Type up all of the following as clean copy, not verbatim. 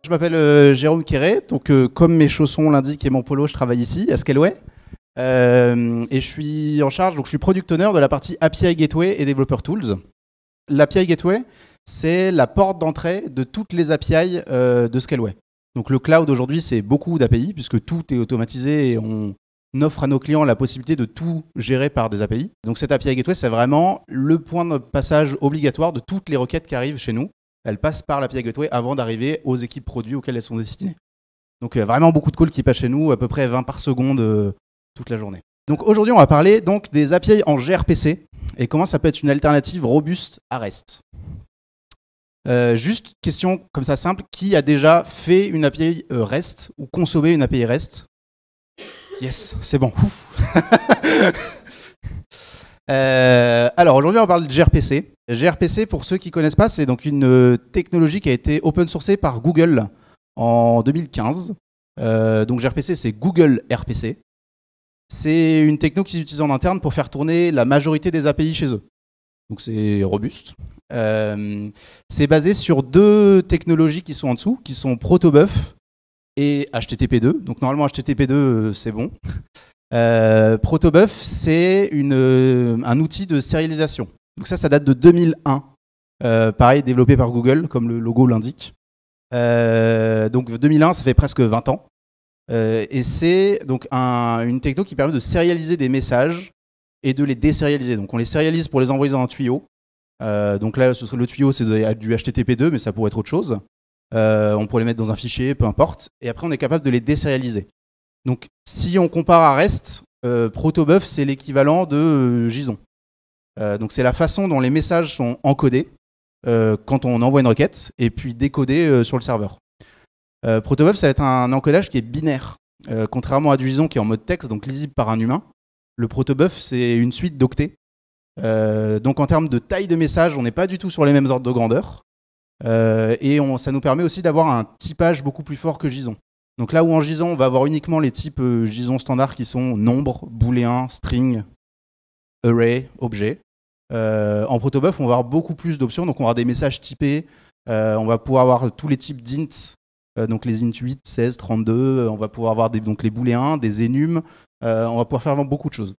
Je m'appelle Jérôme Quéré, donc comme mes chaussons l'indiquent et mon polo, je travaille ici à Scaleway. Et je suis en charge, donc je suis product owner de la partie API Gateway et Developer Tools. L'API Gateway, c'est la porte d'entrée de toutes les API de Scaleway. Donc le cloud aujourd'hui, c'est beaucoup d'API, puisque tout est automatisé et on offre à nos clients la possibilité de tout gérer par des API. Donc cette API Gateway, c'est vraiment le point de passage obligatoire de toutes les requêtes qui arrivent chez nous. Elles passent par l'API Gateway avant d'arriver aux équipes produits auxquelles elles sont destinées. Donc il y a vraiment beaucoup de calls qui passent chez nous, à peu près 20 par seconde toute la journée. Donc aujourd'hui, on va parler donc des API en gRPC et comment ça peut être une alternative robuste à REST. Juste question comme ça simple, qui a déjà fait une API REST ou consommé une API REST? Yes, c'est bon. Alors aujourd'hui, on parle de gRPC. gRPC, pour ceux qui ne connaissent pas, c'est donc une technologie qui a été open sourcée par Google en 2015. Donc gRPC, c'est Google RPC. C'est une techno qu'ils utilisent en interne pour faire tourner la majorité des API chez eux. Donc c'est robuste. C'est basé sur deux technologies qui sont en dessous, qui sont Protobuf et HTTP2. Donc normalement HTTP2 c'est bon. Protobuf c'est un outil de sérialisation. Donc ça date de 2001. Pareil, développé par Google, comme le logo l'indique. Donc 2001, ça fait presque 20 ans. Et c'est donc une techno qui permet de sérialiser des messages et de les désérialiser. Donc on les sérialise pour les envoyer dans un tuyau. Donc là, le tuyau, c'est du HTTP2, mais ça pourrait être autre chose. On pourrait les mettre dans un fichier, peu importe. Et après, on est capable de les désérialiser. Donc si on compare à REST, Protobuf, c'est l'équivalent de JSON. Donc c'est la façon dont les messages sont encodés quand on envoie une requête et puis décodés sur le serveur. Protobuf, ça va être un encodage qui est binaire. Contrairement à du JSON qui est en mode texte, donc lisible par un humain, le Protobuf, c'est une suite d'octets. Donc en termes de taille de message, on n'est pas du tout sur les mêmes ordres de grandeur. Et ça nous permet aussi d'avoir un typage beaucoup plus fort que JSON. Donc là où en JSON, on va avoir uniquement les types JSON standards qui sont nombre, booléen, string, array, objet. En Protobuf, on va avoir beaucoup plus d'options. Donc on va avoir des messages typés. On va pouvoir avoir tous les types d'int. Donc les int 8, 16, 32, on va pouvoir avoir donc les booléens, des enums, on va pouvoir faire vraiment beaucoup de choses.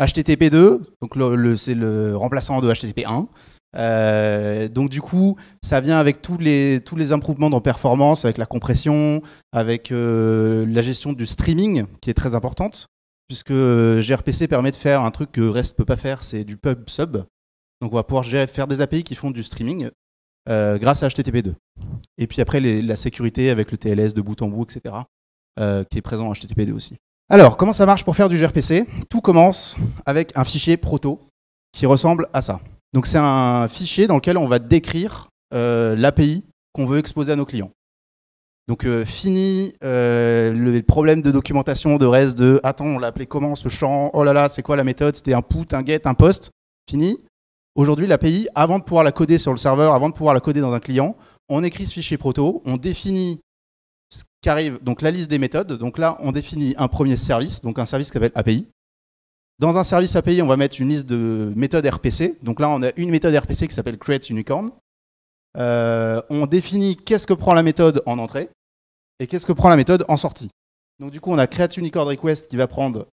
HTTP2, donc c'est le remplaçant de HTTP1. Donc du coup, ça vient avec tous les improvements dans performance, avec la compression, avec la gestion du streaming, qui est très importante, puisque gRPC permet de faire un truc que REST ne peut pas faire, c'est du pub-sub. Donc on va pouvoir faire des API qui font du streaming grâce à HTTP2. Et puis après, la sécurité avec le TLS de bout en bout, etc., qui est présent en HTTP2 aussi. Alors, comment ça marche pour faire du gRPC? Tout commence avec un fichier proto qui ressemble à ça. Donc c'est un fichier dans lequel on va décrire l'API qu'on veut exposer à nos clients. Donc fini le problème de documentation de REST de « Attends, on l'a appelé comment ce champ? Oh là là, c'est quoi la méthode? C'était un put, un get, un post ?» Fini. Aujourd'hui, l'API, avant de pouvoir la coder sur le serveur, avant de pouvoir la coder dans un client, on écrit ce fichier proto, on définit ce qui arrive, donc la liste des méthodes. Donc là, on définit un premier service, donc un service qui s'appelle API. Dans un service API, on va mettre une liste de méthodes RPC. Donc là, on a une méthode RPC qui s'appelle createUnicorn. On définit qu'est-ce que prend la méthode en entrée et qu'est-ce que prend la méthode en sortie. Donc du coup, on a createUnicornRequest qui va prendre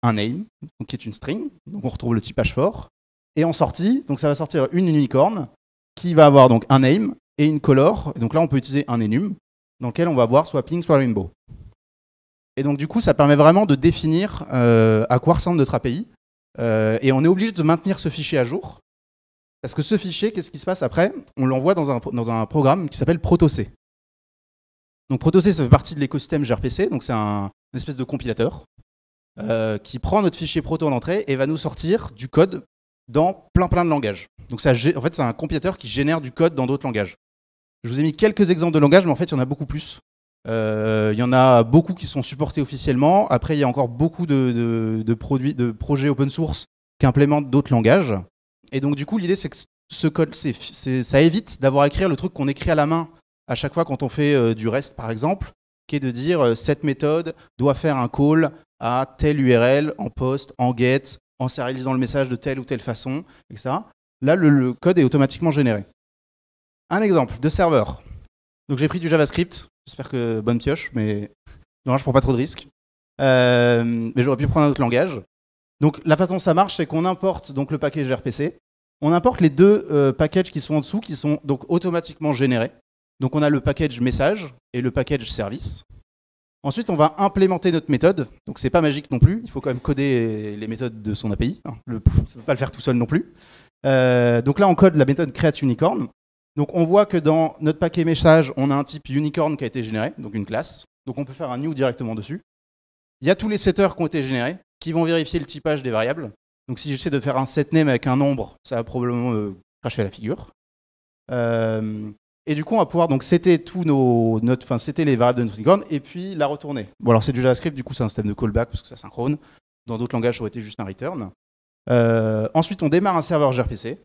un name, donc qui est une string. Donc on retrouve le typage fort. Et en sortie, donc ça va sortir une unicorn qui va avoir donc un name et une color. Donc là, on peut utiliser un enum dans lequel on va avoir soit pink, soit rainbow. Et donc du coup, ça permet vraiment de définir à quoi ressemble notre API. Et on est obligé de maintenir ce fichier à jour. Parce que ce fichier, qu'est-ce qui se passe après? On l'envoie dans un programme qui s'appelle ProtoC. Donc ProtoC, ça fait partie de l'écosystème gRPC. Donc c'est une espèce de compilateur qui prend notre fichier proto en entrée et va nous sortir du code dans plein de langages. Donc en fait, c'est un compilateur qui génère du code dans d'autres langages. Je vous ai mis quelques exemples de langages, mais en fait, il y en a beaucoup plus. Il y en a beaucoup qui sont supportés officiellement. Après, il y a encore beaucoup de projets open source qui implémentent d'autres langages. Et donc, du coup, l'idée, c'est que ce code, ça évite d'avoir à écrire le truc qu'on écrit à la main à chaque fois quand on fait du REST, par exemple, qui est de dire cette méthode doit faire un call à telle URL en post, en get, en sérialisant le message de telle ou telle façon, etc. là, le code est automatiquement généré. Un exemple de serveur. Donc j'ai pris du JavaScript. J'espère que bonne pioche, mais non, je prends pas trop de risques. Mais j'aurais pu prendre un autre langage. Donc la façon dont ça marche, c'est qu'on importe donc le package gRPC. On importe les deux packages qui sont en dessous, qui sont donc automatiquement générés. Donc on a le package message et le package service. Ensuite, on va implémenter notre méthode. Donc c'est pas magique non plus. Il faut quand même coder les méthodes de son API. Ça ne peut pas le faire tout seul non plus. Donc là, on code la méthode createUnicorn. Donc on voit que dans notre paquet message, on a un type unicorn qui a été généré, donc une classe. Donc on peut faire un new directement dessus. Il y a tous les setters qui ont été générés, qui vont vérifier le typage des variables. Donc si j'essaie de faire un setName avec un nombre, ça va probablement cracher à la figure. Et du coup, on va pouvoir donc setter setter les variables de notre unicorn et puis la retourner. Bon, alors c'est du JavaScript, du coup c'est un système de callback parce que c'est asynchrone. Dans d'autres langages, ça aurait été juste un return. Ensuite, on démarre un serveur gRPC.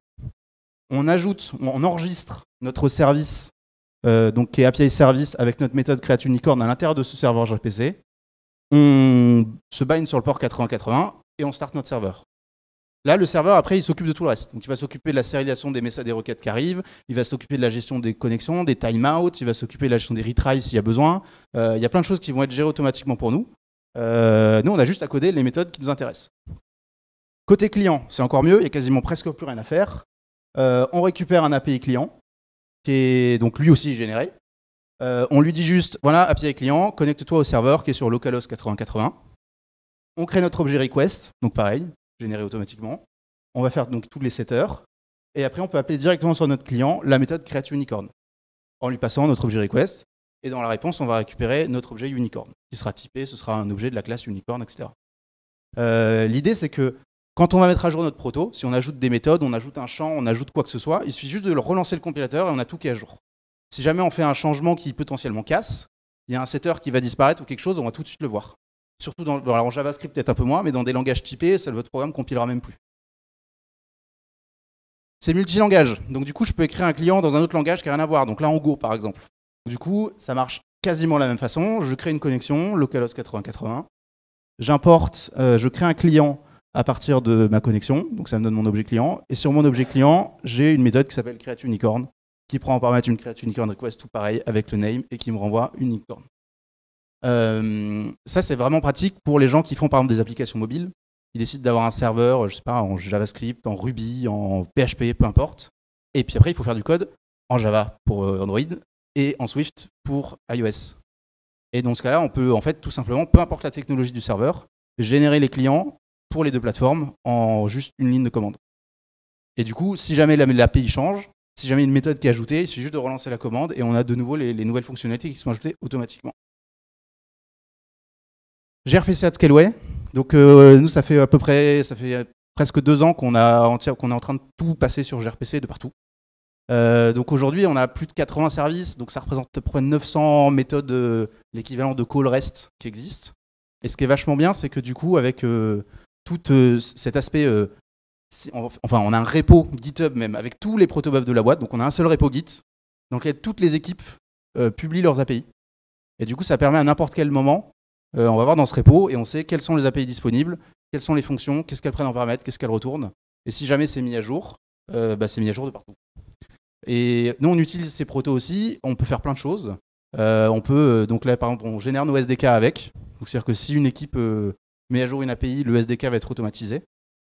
On enregistre notre service, donc qui est API Service, avec notre méthode createUnicorn à l'intérieur de ce serveur gRPC. On se bind sur le port 8080 et on start notre serveur. Là, le serveur, après, il s'occupe de tout le reste. Donc, il va s'occuper de la sérialisation des requêtes qui arrivent, il va s'occuper de la gestion des connexions, des timeouts, il va s'occuper de la gestion des retries s'il y a besoin. Il y a plein de choses qui vont être gérées automatiquement pour nous. Nous, on a juste à coder les méthodes qui nous intéressent. Côté client, c'est encore mieux, il n'y a quasiment presque plus rien à faire. On récupère un API client, qui est donc lui aussi généré. On lui dit juste, voilà, API client, connecte-toi au serveur qui est sur localhost 8080. On crée notre objet request, donc pareil, généré automatiquement. On va faire donc tous les setters. Et après, on peut appeler directement sur notre client la méthode createUnicorn, en lui passant notre objet request. Et dans la réponse, on va récupérer notre objet unicorn, qui sera typé, ce sera un objet de la classe unicorn, etc. L'idée, c'est que quand on va mettre à jour notre proto, si on ajoute des méthodes, on ajoute un champ, on ajoute quoi que ce soit, il suffit juste de relancer le compilateur et on a tout qui est à jour. Si jamais on fait un changement qui potentiellement casse, il y a un setter qui va disparaître ou quelque chose, on va tout de suite le voir. Surtout en JavaScript peut-être un peu moins, mais dans des langages typés, votre programme compilera même plus. C'est multilangage, donc du coup je peux écrire un client dans un autre langage qui n'a rien à voir, donc là en Go par exemple. Du coup ça marche quasiment de la même façon, je crée une connexion, localhost 8080, j'importe, je crée un client à partir de ma connexion, donc ça me donne mon objet client, et sur mon objet client, j'ai une méthode qui s'appelle createUnicorn, qui prend en paramètre une createUnicorn request, tout pareil, avec le name, et qui me renvoie une unicorn. Ça, c'est vraiment pratique pour les gens qui font par exemple des applications mobiles. Ils décident d'avoir un serveur, je sais pas, en JavaScript, en Ruby, en PHP, peu importe. Et puis après, il faut faire du code en Java pour Android et en Swift pour iOS. Et dans ce cas-là, on peut en fait tout simplement, peu importe la technologie du serveur, générer les clients pour les deux plateformes en juste une ligne de commande. Et du coup, si jamais l'API change, si jamais une méthode qui est ajoutée, il suffit juste de relancer la commande et on a de nouveau les nouvelles fonctionnalités qui sont ajoutées automatiquement. gRPC at Scaleway. Donc nous, ça fait presque 2 ans qu'on est en train de tout passer sur gRPC de partout. Donc aujourd'hui, on a plus de 80 services, donc ça représente à peu près 900 méthodes, l'équivalent de call REST qui existent. Et ce qui est vachement bien, c'est que du coup, avec tout cet aspect, on a un repo GitHub même, avec tous les protobufs de la boîte, donc on a un seul repo Git, dans lequel toutes les équipes publient leurs API. Et du coup, ça permet à n'importe quel moment, on va voir dans ce repo, et on sait quelles sont les API disponibles, quelles sont les fonctions, qu'est-ce qu'elles prennent en paramètre, qu'est-ce qu'elles retournent. Et si jamais c'est mis à jour, c'est mis à jour de partout. Et nous, on utilise ces protos aussi, on peut faire plein de choses. On peut, donc là, par exemple, on génère nos SDK avec. C'est-à-dire que si une équipe met à jour une API, le SDK va être automatisé,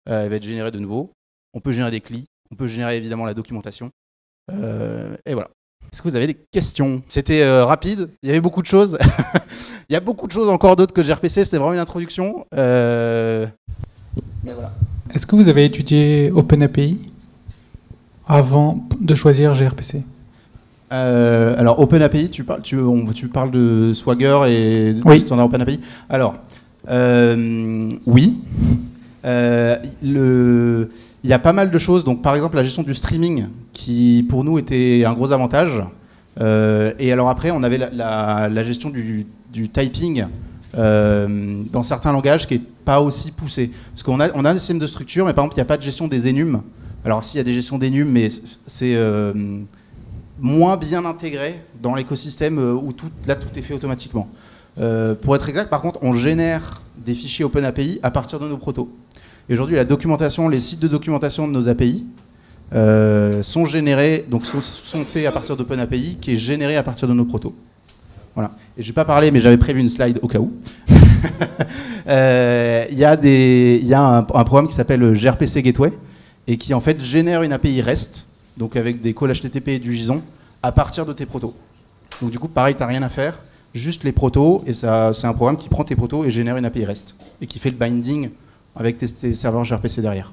il va être généré de nouveau. On peut générer des CLI, on peut générer évidemment la documentation. Et voilà. Est-ce que vous avez des questions? C'était rapide, il y avait beaucoup de choses. Il y a beaucoup de choses encore d'autres que gRPC, c'était vraiment une introduction. Mais voilà. Est-ce que vous avez étudié OpenAPI avant de choisir gRPC? Alors OpenAPI, tu parles de Swagger et oui. Standard OpenAPI. Alors, oui. Il y a pas mal de choses. Donc, par exemple, la gestion du streaming, qui pour nous était un gros avantage. Et alors après, on avait la gestion du typing dans certains langages qui n'est pas aussi poussé. Parce qu'on a un système de structure, mais par exemple, il n'y a pas de gestion des enums. Alors, s'il y a des gestions d'enums, mais c'est moins bien intégré dans l'écosystème où tout est fait automatiquement. Pour être exact, par contre, on génère des fichiers OpenAPI à partir de nos protos. Et aujourd'hui, la documentation, les sites de documentation de nos API sont générés, donc sont faits à partir d'OpenAPI, qui est généré à partir de nos protos. Voilà. Et je vais pas parler, mais j'avais prévu une slide au cas où. Il y a un programme qui s'appelle gRPC Gateway et qui en fait génère une API REST, donc avec des calls HTTP et du JSON, à partir de tes protos. Donc du coup, pareil, tu n'as rien à faire, juste les protos, et c'est un programme qui prend tes protos et génère une API REST, et qui fait le binding avec tes serveurs gRPC derrière.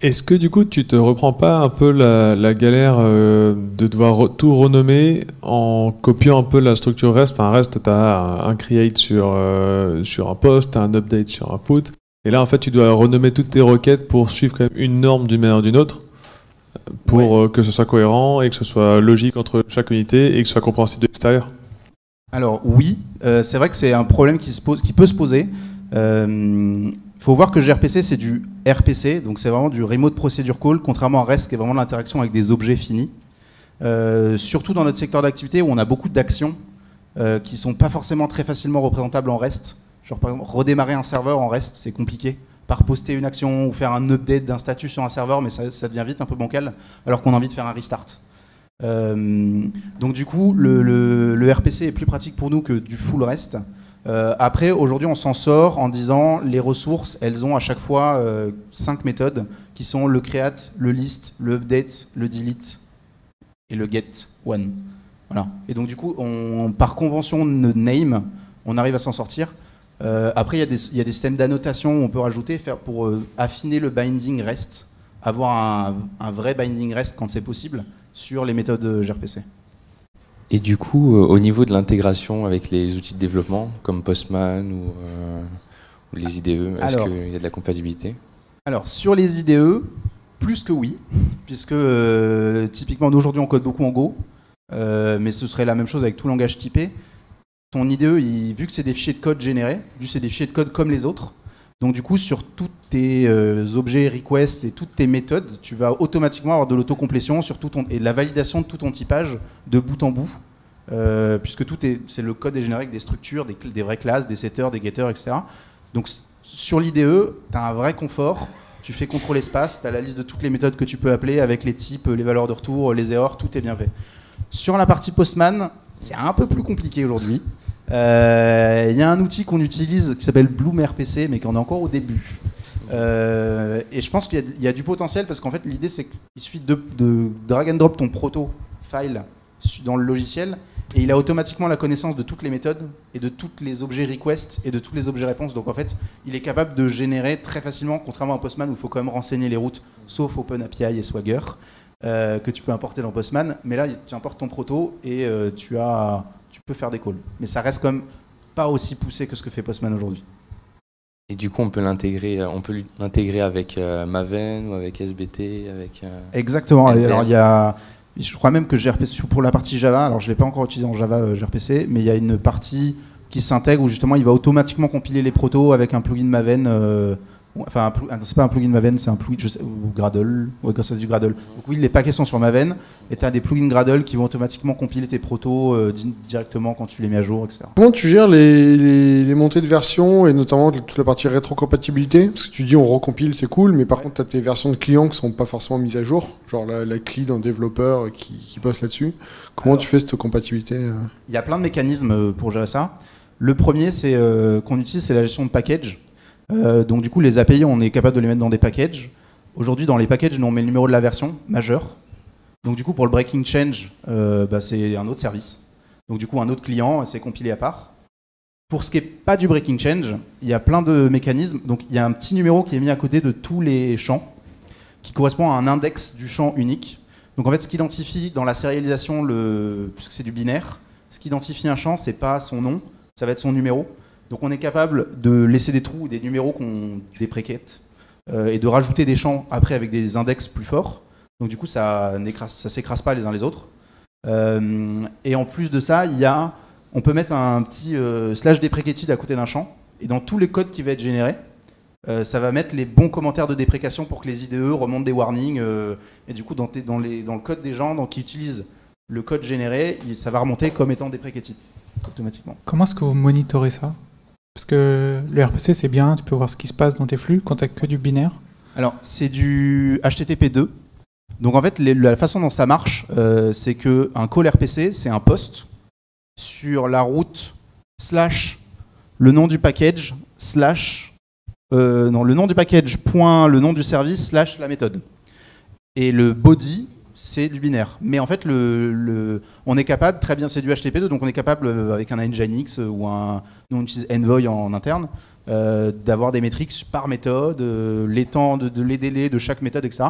Est-ce que du coup tu te reprends pas un peu la galère de devoir tout renommer en copiant un peu la structure REST? Enfin REST, tu as un create sur un post, un update sur un put, et là en fait tu dois renommer toutes tes requêtes pour suivre quand même une norme d'une manière ou d'une autre, pour que ce soit cohérent et que ce soit logique entre chaque unité et que ce soit compréhensible de l'extérieur. Alors oui, c'est vrai que c'est un problème qui peut se poser. Il faut voir que gRPC, c'est du RPC, donc c'est vraiment du Remote Procedure Call, contrairement à REST, qui est vraiment l'interaction avec des objets finis. Surtout dans notre secteur d'activité, où on a beaucoup d'actions qui ne sont pas forcément très facilement représentables en REST. Genre, par exemple, redémarrer un serveur en REST, c'est compliqué. Par poster une action ou faire un update d'un statut sur un serveur, mais ça devient vite un peu bancal, alors qu'on a envie de faire un restart. Donc du coup, le RPC est plus pratique pour nous que du full REST. Après, aujourd'hui, on s'en sort en disant les ressources, elles ont à chaque fois 5 méthodes qui sont le create, le list, le update, le delete et le get one. Voilà. Et donc du coup, par convention de name, on arrive à s'en sortir. Après, il y a des systèmes d'annotation où on peut rajouter, pour affiner le binding REST, avoir un vrai binding REST quand c'est possible sur les méthodes gRPC. Et du coup, au niveau de l'intégration avec les outils de développement, comme Postman ou les IDE, est-ce qu'il y a de la compatibilité? Alors, sur les IDE, plus que oui, puisque typiquement, aujourd'hui, on code beaucoup en Go, mais ce serait la même chose avec tout langage typé. Ton IDE, vu que c'est des fichiers de code générés, c'est des fichiers de code comme les autres, donc du coup, sur tous tes objets request et toutes tes méthodes, tu vas automatiquement avoir de l'autocomplétion et de la validation de tout ton typage de bout en bout, puisque c'est le code est généré avec des structures, des vraies classes, des setters, des getters, etc. Donc sur l'IDE, tu as un vrai confort, tu fais contrôle espace, tu as la liste de toutes les méthodes que tu peux appeler avec les types, les valeurs de retour, les erreurs, tout est bien fait. Sur la partie Postman, c'est un peu plus compliqué aujourd'hui. Il y a un outil qu'on utilise qui s'appelle Bloom RPC, mais qu'on est encore au début. Et je pense qu'il y a du potentiel, parce qu'en fait, l'idée, c'est qu'il suffit de drag and drop ton proto file dans le logiciel, et il a automatiquement la connaissance de toutes les méthodes et de tous les objets request et de tous les objets réponses. Donc en fait, il est capable de générer très facilement, contrairement à Postman où il faut quand même renseigner les routes, sauf OpenAPI et Swagger, que tu peux importer dans Postman. Mais là, tu importes ton proto et tu peux faire des calls. Mais ça reste quand même pas aussi poussé que ce que fait Postman aujourd'hui. Et du coup, on peut l'intégrer avec Maven ou avec SBT, avec Exactement. Alors je crois même que gRPC, pour la partie Java, alors je ne l'ai pas encore utilisé en Java gRPC, mais il y a une partie qui s'intègre où justement il va automatiquement compiler les protos avec un plugin Maven. C'est pas un plugin Maven, c'est un plugin ou Gradle, c'est du Gradle. Donc oui, les paquets sont sur Maven, et tu as des plugins Gradle qui vont automatiquement compiler tes protos directement quand tu les mets à jour, etc. Comment tu gères les montées de versions, et notamment toute la partie rétrocompatibilité? Parce que tu dis on recompile, c'est cool, mais par contre tu as tes versions de clients qui sont pas forcément mises à jour, genre la CLI d'un développeur qui bosse là-dessus. Comment tu fais cette compatibilité? Il y a plein de mécanismes pour gérer ça. Le premier qu'on utilise, c'est la gestion de package. Donc du coup, les API, on est capable de les mettre dans des packages. Aujourd'hui, dans les packages, nous, on met le numéro de la version majeure. Donc du coup, pour le breaking change, c'est un autre service. Donc du coup, un autre client, c'est compilé à part. Pour ce qui n'est pas du breaking change, il y a plein de mécanismes. Donc il y a un petit numéro qui est mis à côté de tous les champs, qui correspond à un index du champ unique. Donc en fait, ce qui identifie dans la sérialisation, puisque c'est du binaire, ce qui identifie un champ, c'est pas son nom, ça va être son numéro. Donc on est capable de laisser des trous, des numéros qu'on dépréquette, et de rajouter des champs après avec des index plus forts. Donc du coup, ça s'écrase pas les uns les autres. Et en plus de ça, on peut mettre un petit slash deprected à côté d'un champ, et dans tous les codes qui vont être générés, ça va mettre les bons commentaires de déprécation pour que les IDE remontent des warnings. Et du coup, dans le code des gens qui utilisent le code généré, ça va remonter comme étant deprected automatiquement. Comment est-ce que vous monitorez ça? Parce que le RPC, c'est bien, tu peux voir ce qui se passe dans tes flux quand tu n'as que du binaire. Alors, c'est du HTTP2. Donc en fait, la façon dont ça marche, c'est qu'un call RPC, c'est un post sur la route / le nom du package le nom du package point le nom du service / la méthode. Et le body, c'est du binaire. Mais en fait, on est capable, très bien, c'est du HTTP2, donc on est capable, avec un Nginx ou nous on utilise Envoy en interne, d'avoir des métriques par méthode, les temps, les délais de chaque méthode, etc.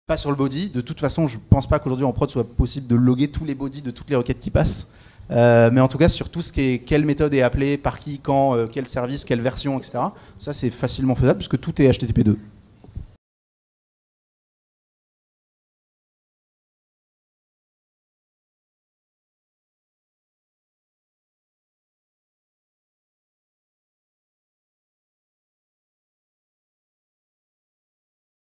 Pas sur le body. De toute façon, je ne pense pas qu'aujourd'hui en prod soit possible de loguer tous les bodies de toutes les requêtes qui passent. Mais en tout cas, sur tout ce qui est quelle méthode est appelée, par qui, quand, quel service, quelle version, etc. Ça, c'est facilement faisable puisque tout est HTTP2.